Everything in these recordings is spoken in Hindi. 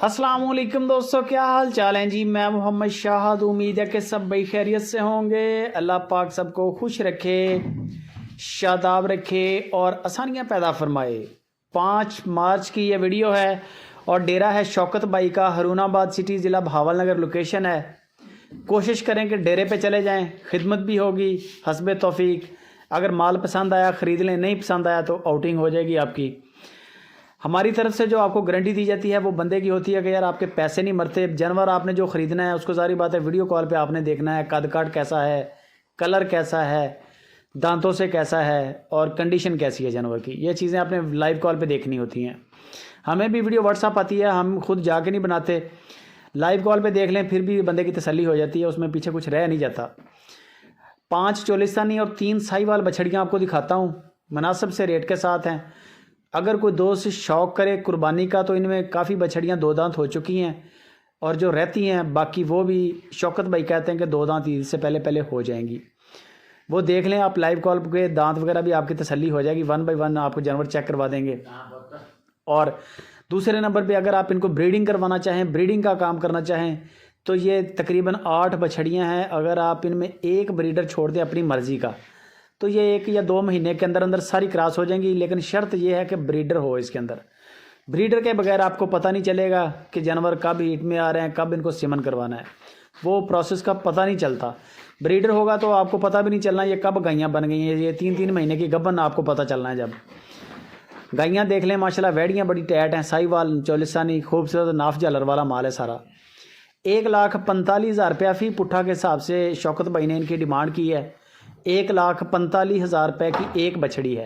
अस्सलाम वालेकुम दोस्तों, क्या हाल चाल हैं जी। मैं मोहम्मद शाहद। उम्मीद है कि सब भाई खैरियत से होंगे। अल्लाह पाक सबको खुश रखे, शादाब रखे और आसानियाँ पैदा फरमाए। 5 मार्च की ये वीडियो है और डेरा है शौकत भाई का, हरूनाबाद सिटी, ज़िला भावलनगर लोकेशन है। कोशिश करें कि डेरे पे चले जाएं, खिदमत भी होगी हस्बे तौफीक। अगर माल पसंद आया ख़रीद लें, नहीं पसंद आया तो आउटिंग हो जाएगी आपकी। हमारी तरफ से जो आपको गारंटी दी जाती है वो बंदे की होती है कि यार आपके पैसे नहीं मरते। जानवर आपने जो ख़रीदना है उसको सारी बात है वीडियो कॉल पे आपने देखना है, कद काट कैसा है, कलर कैसा है, दांतों से कैसा है और कंडीशन कैसी है जानवर की। ये चीज़ें आपने लाइव कॉल पे देखनी होती हैं। हमें भी वीडियो व्हाट्सअप आती है, हम खुद जाके नहीं बनाते, लाइव कॉल पे देख लें फिर भी बंदे की तसल्ली हो जाती है, उसमें पीछे कुछ रह नहीं जाता। 5 चोलिस्तानी और 3 साहिवाल बछड़ियाँ आपको दिखाता हूँ, मुनासिब से रेट के साथ हैं। अगर कोई दोस्त शौक़ करे कुर्बानी का तो इनमें काफ़ी बछड़ियाँ 2 दांत हो चुकी हैं और जो रहती हैं बाकी वो भी शौकत भाई कहते हैं कि 2 दांत ईद से पहले पहले हो जाएंगी। वो देख लें आप लाइव कॉल पे, दांत वगैरह भी आपकी तसल्ली हो जाएगी। 1 बाय 1 आपको जानवर चेक करवा देंगे। और दूसरे नंबर पे अगर आप इनको ब्रीडिंग करवाना चाहें, ब्रीडिंग का काम करना चाहें तो ये तकरीबन 8 बछड़ियाँ हैं। अगर आप इनमें एक ब्रीडर छोड़ दें अपनी मर्ज़ी का तो ये 1 या 2 महीने के अंदर अंदर सारी क्रॉस हो जाएंगी। लेकिन शर्त ये है कि ब्रीडर हो इसके अंदर। ब्रीडर के बगैर आपको पता नहीं चलेगा कि जानवर कब हीट में आ रहे हैं, कब इनको सीमन करवाना है, वो प्रोसेस का पता नहीं चलता। ब्रीडर होगा तो आपको पता भी नहीं चलना ये कब गायें बन गई हैं। ये 3-3 महीने की गबन आपको पता चलना है। जब गायें देख लें माशाल्लाह, वैड़ियाँ बड़ी टैट हैं, साहिवाल चोलिस्तानी खूबसूरत नाफ झालर वाला माल है सारा। 1,45,000 रुपया फ़ी पुट्ठा के हिसाब से शौकत भाई ने इनकी डिमांड की है। 1,45,000 रुपये की एक बछड़ी है,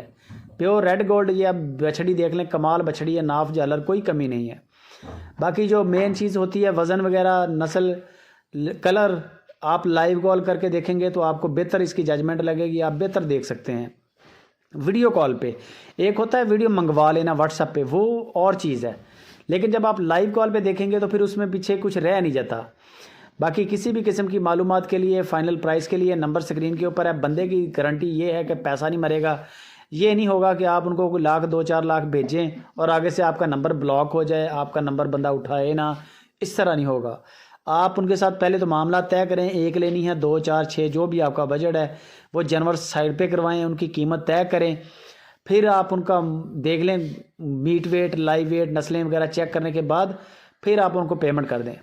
प्योर रेड गोल्ड। ये अब बछड़ी देख लें, कमाल बछड़ी है, नाफ झालर कोई कमी नहीं है। बाकी जो मेन चीज़ होती है वज़न वगैरह, नस्ल, कलर, आप लाइव कॉल करके देखेंगे तो आपको बेहतर इसकी जजमेंट लगेगी, आप बेहतर देख सकते हैं वीडियो कॉल पे। एक होता है वीडियो मंगवा लेना व्हाट्सएप पे, वो और चीज़ है, लेकिन जब आप लाइव कॉल पे देखेंगे तो फिर उसमें पीछे कुछ रह नहीं जाता। बाकी किसी भी किस्म की मालूमात के लिए, फ़ाइनल प्राइस के लिए नंबर स्क्रीन के ऊपर है। बंदे की गारंटी ये है कि पैसा नहीं मरेगा। ये नहीं होगा कि आप उनको कोई लाख 2-4 लाख भेजें और आगे से आपका नंबर ब्लॉक हो जाए, आपका नंबर बंदा उठाए ना, इस तरह नहीं होगा। आप उनके साथ पहले तो मामला तय करें, 1 लेनी है, 2, 4, 6 जो भी आपका बजट है वो जानवर साइड पे करवाएं, उनकी कीमत तय करें। फिर आप उनका देख लें मीट वेट, लाइव वेट, नस्लें वगैरह चेक करने के बाद फिर आप उनको पेमेंट कर दें।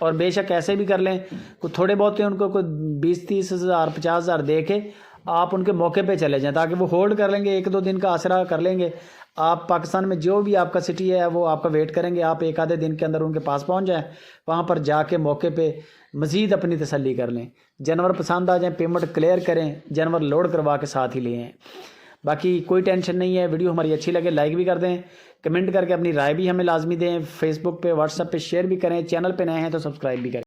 और बेशक ऐसे भी कर लें, कुछ थोड़े बहुत उनको कोई 20-30 हज़ार 50 हज़ार दे के आप उनके मौके पे चले जाएं, ताकि वो होल्ड कर लेंगे, 1-2 दिन का आसरा कर लेंगे। आप पाकिस्तान में जो भी आपका सिटी है वो आपका वेट करेंगे, आप 1 आधे दिन के अंदर उनके पास पहुंच जाएं, वहाँ पर जाके मौके पे मज़ीद अपनी तसल्ली कर लें। जानवर पसंद आ जाए, पेमेंट क्लियर करें, जानवर लोड करवा के साथ ही ले आएँ। बाकी कोई टेंशन नहीं है। वीडियो हमारी अच्छी लगे लाइक भी कर दें, कमेंट करके अपनी राय भी हमें लाजमी दें, फेसबुक पे व्हाट्सएप पे शेयर भी करें, चैनल पे नए हैं तो सब्सक्राइब भी करें।